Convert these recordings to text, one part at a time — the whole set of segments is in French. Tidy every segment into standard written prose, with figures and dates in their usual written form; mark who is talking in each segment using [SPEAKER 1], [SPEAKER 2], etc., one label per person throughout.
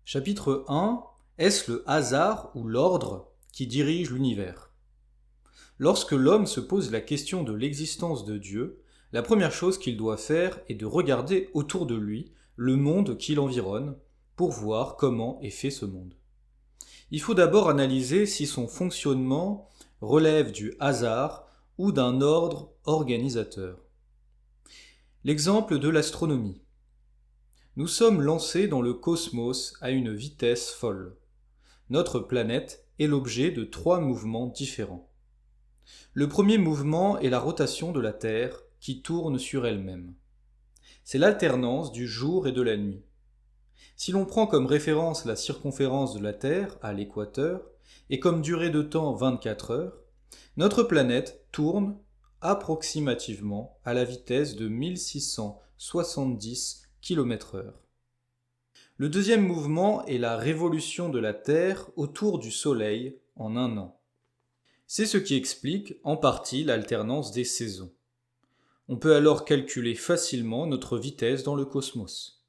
[SPEAKER 1] Chapitre 1. Est-ce le hasard ou l'ordre qui dirige l'univers? Lorsque l'homme se pose la question de l'existence de Dieu, la première chose qu'il doit faire est de regarder autour de lui le monde qui l'environne pour voir comment est fait ce monde. Il faut d'abord analyser si son fonctionnement relève du hasard ou d'un ordre organisateur. L'exemple de l'astronomie. Nous sommes lancés dans le cosmos à une vitesse folle. Notre planète est l'objet de 3 mouvements différents. Le premier mouvement est la rotation de la Terre qui tourne sur elle-même. C'est l'alternance du jour et de la nuit. Si l'on prend comme référence la circonférence de la Terre à l'équateur et comme durée de temps 24 heures, notre planète tourne approximativement à la vitesse de 1670 km/h. Le deuxième mouvement est la révolution de la Terre autour du Soleil en un an. C'est ce qui explique en partie l'alternance des saisons. On peut alors calculer facilement notre vitesse dans le cosmos.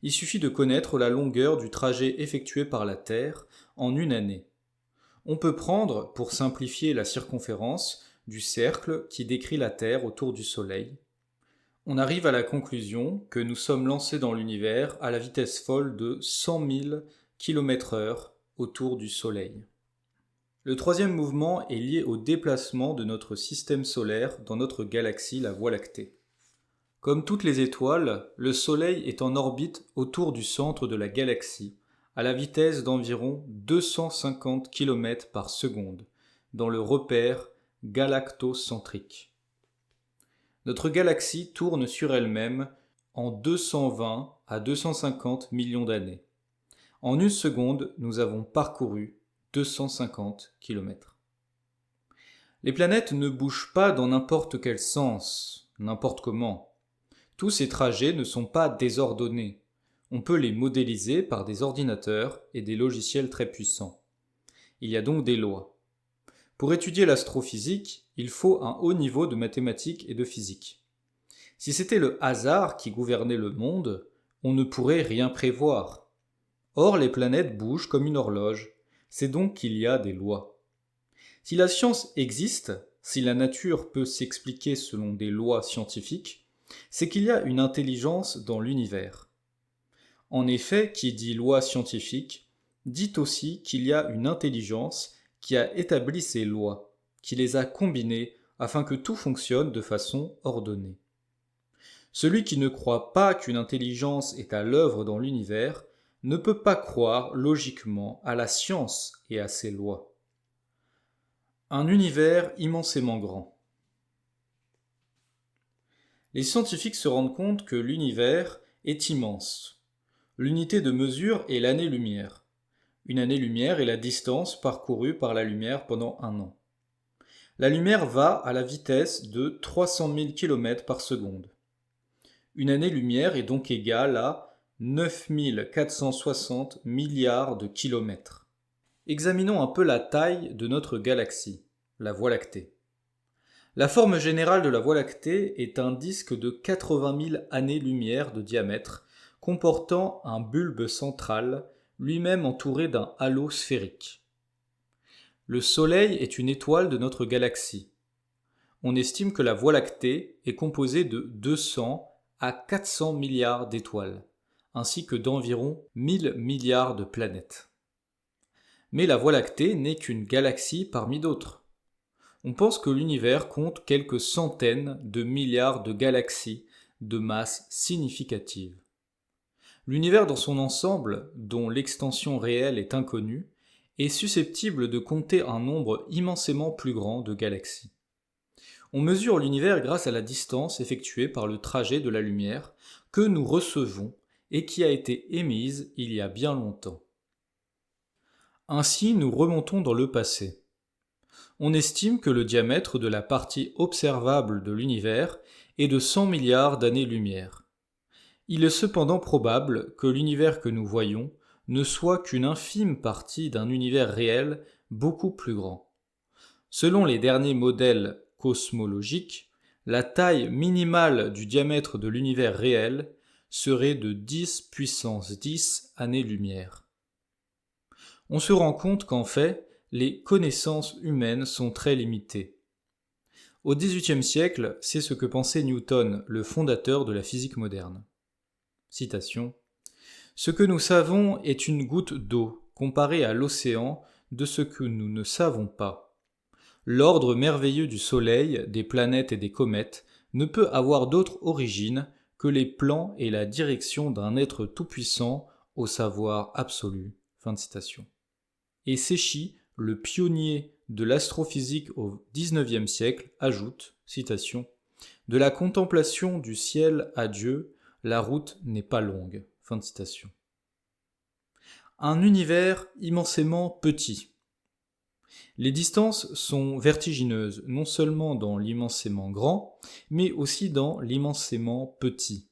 [SPEAKER 1] Il suffit de connaître la longueur du trajet effectué par la Terre en une année. On peut prendre, pour simplifier, la circonférence du cercle qui décrit la Terre autour du Soleil. On arrive à la conclusion que nous sommes lancés dans l'univers à la vitesse folle de 100 000 km/h autour du Soleil. Le troisième mouvement est lié au déplacement de notre système solaire dans notre galaxie, la Voie lactée. Comme toutes les étoiles, le Soleil est en orbite autour du centre de la galaxie, à la vitesse d'environ 250 km par seconde, dans le repère galactocentrique. Notre galaxie tourne sur elle-même en 220 à 250 millions d'années. En une seconde, nous avons parcouru 250 km. Les planètes ne bougent pas dans n'importe quel sens, n'importe comment. Tous ces trajets ne sont pas désordonnés. On peut les modéliser par des ordinateurs et des logiciels très puissants. Il y a donc des lois. Pour étudier l'astrophysique, il faut un haut niveau de mathématiques et de physique. Si c'était le hasard qui gouvernait le monde, on ne pourrait rien prévoir. Or, les planètes bougent comme une horloge, c'est donc qu'il y a des lois. Si la science existe, si la nature peut s'expliquer selon des lois scientifiques, c'est qu'il y a une intelligence dans l'univers. En effet, qui dit loi scientifique, dit aussi qu'il y a une intelligence qui a établi ces lois, qui les a combinées afin que tout fonctionne de façon ordonnée. Celui qui ne croit pas qu'une intelligence est à l'œuvre dans l'univers ne peut pas croire logiquement à la science et à ses lois. Un univers immensément grand. Les scientifiques se rendent compte que l'univers est immense. L'unité de mesure est l'année-lumière. Une année-lumière est la distance parcourue par la lumière pendant un an. La lumière va à la vitesse de 300 000 km par seconde. Une année-lumière est donc égale à 9 460 milliards de kilomètres. Examinons un peu la taille de notre galaxie, la Voie lactée. La forme générale de la Voie lactée est un disque de 80 000 années-lumière de diamètre, comportant un bulbe central, lui-même entouré d'un halo sphérique. Le Soleil est une étoile de notre galaxie. On estime que la Voie lactée est composée de 200 à 400 milliards d'étoiles, ainsi que d'environ 1000 milliards de planètes. Mais la Voie lactée n'est qu'une galaxie parmi d'autres. On pense que l'univers compte quelques centaines de milliards de galaxies de masse significative. L'univers dans son ensemble, dont l'extension réelle est inconnue, est susceptible de compter un nombre immensément plus grand de galaxies. On mesure l'univers grâce à la distance effectuée par le trajet de la lumière que nous recevons et qui a été émise il y a bien longtemps. Ainsi, nous remontons dans le passé. On estime que le diamètre de la partie observable de l'univers est de 100 milliards d'années-lumière. Il est cependant probable que l'univers que nous voyons ne soit qu'une infime partie d'un univers réel beaucoup plus grand. Selon les derniers modèles cosmologiques, la taille minimale du diamètre de l'univers réel serait de 10 puissance 10 années-lumière. On se rend compte qu'en fait, les connaissances humaines sont très limitées. Au XVIIIe siècle, c'est ce que pensait Newton, le fondateur de la physique moderne. Citation. « Ce que nous savons est une goutte d'eau comparée à l'océan de ce que nous ne savons pas. L'ordre merveilleux du Soleil, des planètes et des comètes ne peut avoir d'autre origine que les plans et la direction d'un être tout-puissant au savoir absolu. » Fin de citation. Et Secchi, le pionnier de l'astrophysique au XIXe siècle, ajoute, citation, « De la contemplation du ciel à Dieu, la route n'est pas longue. » Fin de citation. Un univers immensément petit. Les distances sont vertigineuses, non seulement dans l'immensément grand, mais aussi dans l'immensément petit.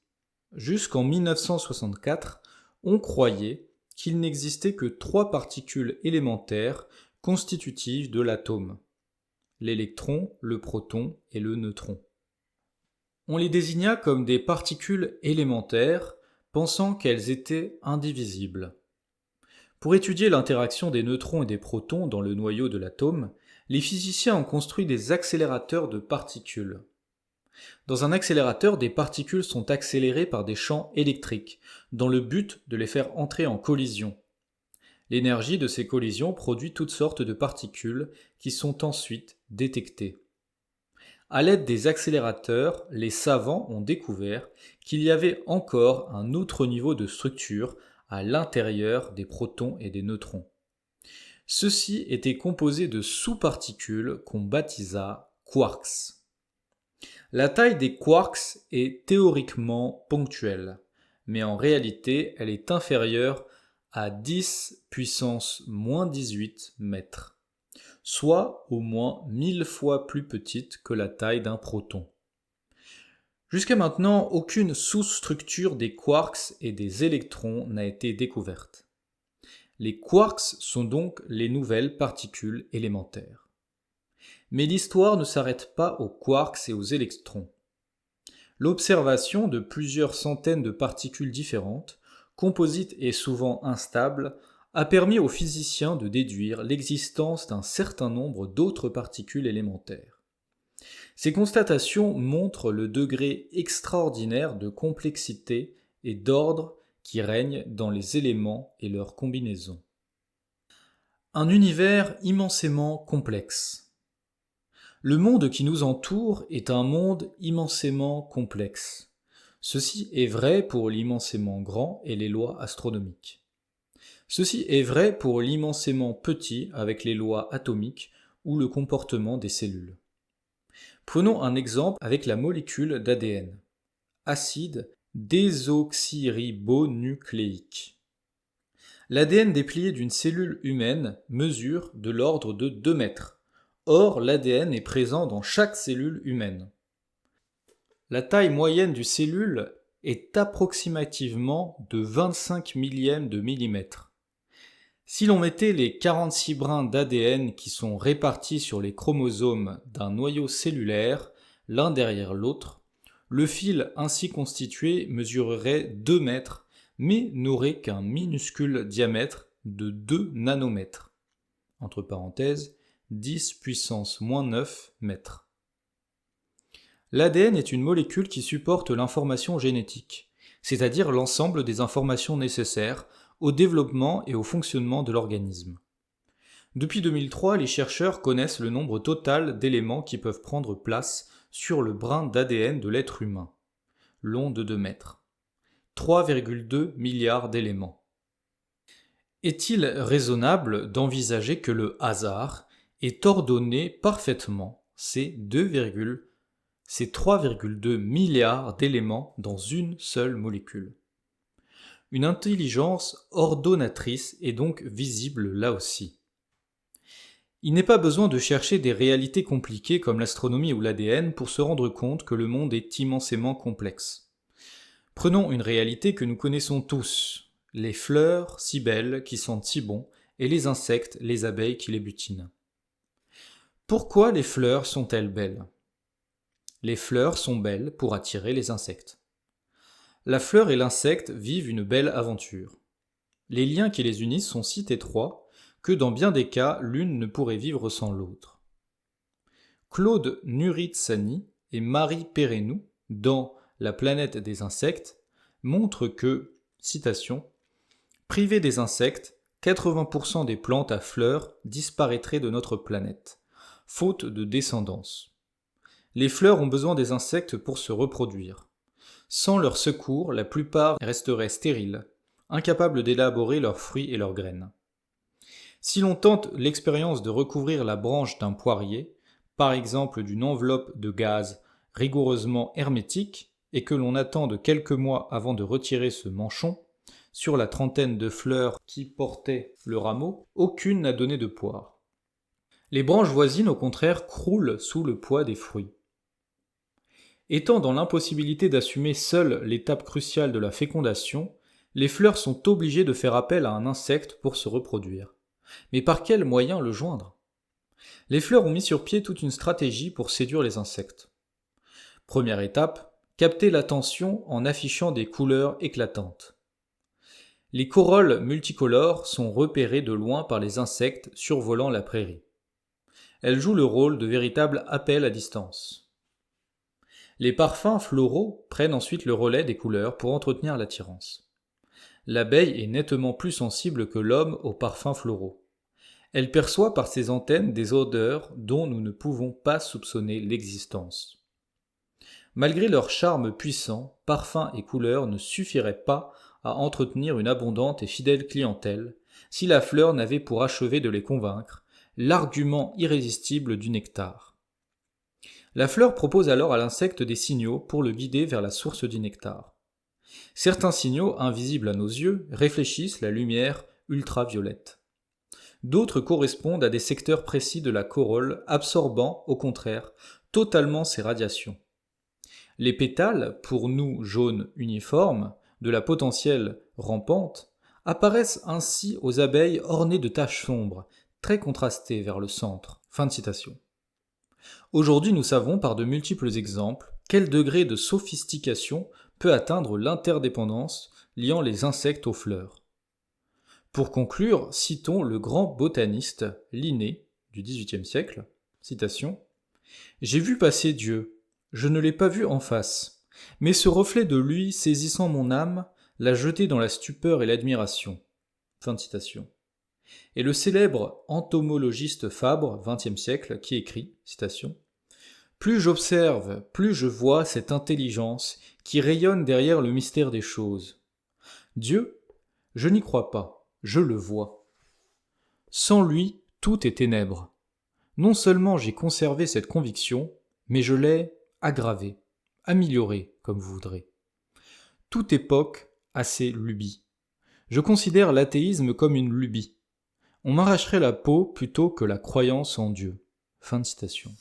[SPEAKER 1] Jusqu'en 1964, on croyait qu'il n'existait que 3 particules élémentaires constitutives de l'atome: l'électron, le proton et le neutron. On les désigna comme des particules élémentaires, pensant qu'elles étaient indivisibles. Pour étudier l'interaction des neutrons et des protons dans le noyau de l'atome, les physiciens ont construit des accélérateurs de particules. Dans un accélérateur, des particules sont accélérées par des champs électriques, dans le but de les faire entrer en collision. L'énergie de ces collisions produit toutes sortes de particules qui sont ensuite détectées. À l'aide des accélérateurs, les savants ont découvert qu'il y avait encore un autre niveau de structure à l'intérieur des protons et des neutrons. Ceux-ci étaient composés de sous-particules qu'on baptisa quarks. La taille des quarks est théoriquement ponctuelle, mais en réalité elle est inférieure à 10 puissance moins 18 mètres, soit au moins 1000 fois plus petite que la taille d'un proton. Jusqu'à maintenant, aucune sous-structure des quarks et des électrons n'a été découverte. Les quarks sont donc les nouvelles particules élémentaires. Mais l'histoire ne s'arrête pas aux quarks et aux électrons. L'observation de plusieurs centaines de particules différentes, composites et souvent instables, a permis aux physiciens de déduire l'existence d'un certain nombre d'autres particules élémentaires. Ces constatations montrent le degré extraordinaire de complexité et d'ordre qui règne dans les éléments et leurs combinaisons. Un univers immensément complexe. Le monde qui nous entoure est un monde immensément complexe. Ceci est vrai pour l'immensément grand et les lois astronomiques. Ceci est vrai pour l'immensément petit avec les lois atomiques ou le comportement des cellules. Prenons un exemple avec la molécule d'ADN, acide désoxyribonucléique. L'ADN déplié d'une cellule humaine mesure de l'ordre de 2 mètres. Or, l'ADN est présent dans chaque cellule humaine. La taille moyenne d'une cellule est approximativement de 25 millièmes de millimètre. Si l'on mettait les 46 brins d'ADN qui sont répartis sur les chromosomes d'un noyau cellulaire, l'un derrière l'autre, le fil ainsi constitué mesurerait 2 mètres, mais n'aurait qu'un minuscule diamètre de 2 nanomètres. Entre parenthèses, 10 puissance moins 9 mètres. L'ADN est une molécule qui supporte l'information génétique, c'est-à-dire l'ensemble des informations nécessaires au développement et au fonctionnement de l'organisme. Depuis 2003, les chercheurs connaissent le nombre total d'éléments qui peuvent prendre place sur le brin d'ADN de l'être humain, long de 2 mètres. 3,2 milliards d'éléments. Est-il raisonnable d'envisager que le hasard ait ordonné parfaitement ces 3,2 milliards d'éléments dans une seule molécule? Une intelligence ordonnatrice est donc visible là aussi. Il n'est pas besoin de chercher des réalités compliquées comme l'astronomie ou l'ADN pour se rendre compte que le monde est immensément complexe. Prenons une réalité que nous connaissons tous, les fleurs si belles qui sentent si bon et les insectes, les abeilles qui les butinent. Pourquoi les fleurs sont-elles belles ? Les fleurs sont belles pour attirer les insectes. La fleur et l'insecte vivent une belle aventure. Les liens qui les unissent sont si étroits que dans bien des cas, l'une ne pourrait vivre sans l'autre. Claude Nuritsani et Marie Perrenou, dans La planète des insectes, montrent que, citation, « Privés des insectes, 80% des plantes à fleurs disparaîtraient de notre planète, faute de descendance. Les fleurs ont besoin des insectes pour se reproduire. Sans leur secours, la plupart resteraient stériles, incapables d'élaborer leurs fruits et leurs graines. Si l'on tente l'expérience de recouvrir la branche d'un poirier, par exemple d'une enveloppe de gaz rigoureusement hermétique, et que l'on attende quelques mois avant de retirer ce manchon, sur la trentaine de fleurs qui portaient le rameau, aucune n'a donné de poire. Les branches voisines, au contraire, croulent sous le poids des fruits. Étant dans l'impossibilité d'assumer seules l'étape cruciale de la fécondation, les fleurs sont obligées de faire appel à un insecte pour se reproduire. Mais par quels moyens le joindre ? Les fleurs ont mis sur pied toute une stratégie pour séduire les insectes. Première étape, capter l'attention en affichant des couleurs éclatantes. Les corolles multicolores sont repérées de loin par les insectes survolant la prairie. Elles jouent le rôle de véritables appels à distance. Les parfums floraux prennent ensuite le relais des couleurs pour entretenir l'attirance. L'abeille est nettement plus sensible que l'homme aux parfums floraux. Elle perçoit par ses antennes des odeurs dont nous ne pouvons pas soupçonner l'existence. Malgré leur charme puissant, parfums et couleurs ne suffiraient pas à entretenir une abondante et fidèle clientèle si la fleur n'avait pour achever de les convaincre l'argument irrésistible du nectar. La fleur propose alors à l'insecte des signaux pour le guider vers la source du nectar. Certains signaux, invisibles à nos yeux, réfléchissent la lumière ultraviolette. D'autres correspondent à des secteurs précis de la corolle, absorbant, au contraire, totalement ces radiations. Les pétales, pour nous jaunes uniformes, de la potentielle rampante, apparaissent ainsi aux abeilles ornées de taches sombres, très contrastées vers le centre. Fin de citation. Aujourd'hui, nous savons par de multiples exemples quel degré de sophistication peut atteindre l'interdépendance liant les insectes aux fleurs. Pour conclure, citons le grand botaniste Linné du XVIIIe siècle, citation, « J'ai vu passer Dieu, je ne l'ai pas vu en face, mais ce reflet de lui saisissant mon âme l'a jeté dans la stupeur et l'admiration. » Fin de citation. Et le célèbre entomologiste Fabre, XXe siècle, qui écrit, citation, « Plus j'observe, plus je vois cette intelligence qui rayonne derrière le mystère des choses. Dieu, je n'y crois pas, je le vois. Sans lui, tout est ténèbres. Non seulement j'ai conservé cette conviction, mais je l'ai aggravée, améliorée, comme vous voudrez. Toute époque a ses lubies. Je considère l'athéisme comme une lubie. On m'arracherait la peau plutôt que la croyance en Dieu. » Fin de citation.